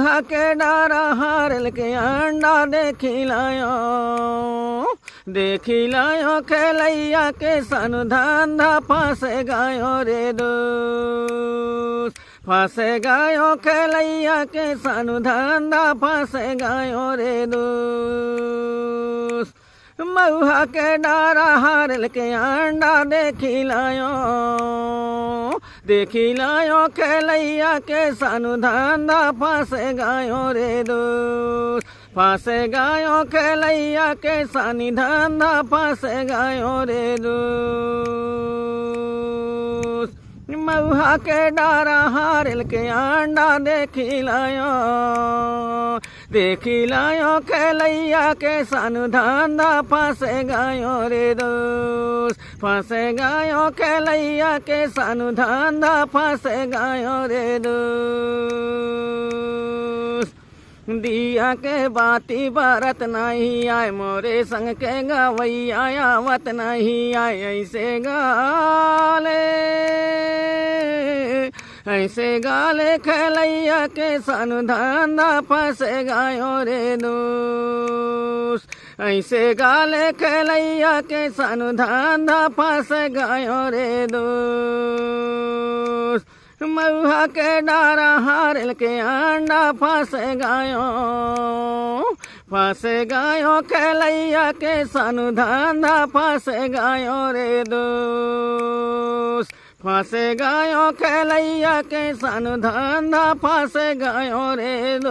मऊहा के डारा हारल के अंडा देखी लायो खेलैया के सनु धंधा फंसे गयो रे दोस्त, फंसे गयो खेलैया के सनु धंधा फंसे गयो रे दोस्त। मऊहा के डारा हारल के अंडा देखी लायो खेलैया के सनु धंधा फंसे गयो रे दोस्त, फंसे गयो खेलैया के सनी धंधा फंसे गयो रे दोस्त। मऊहा के डारा हारल के अंडा देखी लायो खेलैया के सनु धंधा फंसे गयो रे दोस्त, फंसे गयो खेलैया के सनु धंधा फंसे गयो रे दोस्त। दिया के बाती बरत नहीं आए मोरे संग के गवैया आवत नहीं आए, ऐसे गाले खेलैया के सनु धंधा फंसे गयो रे दोस्त, ऐसे गाले खेलैया के सनु धंधा फंसे गयो रे दोस्त। मऊहा के डारा हारल के अंडा फंसे गयो खेलैया के सनु धंधा फंसे गयो रे दोस्त, फंसे गयो खेलैया के सनु धंधा फंसे गयो रे दोस्त।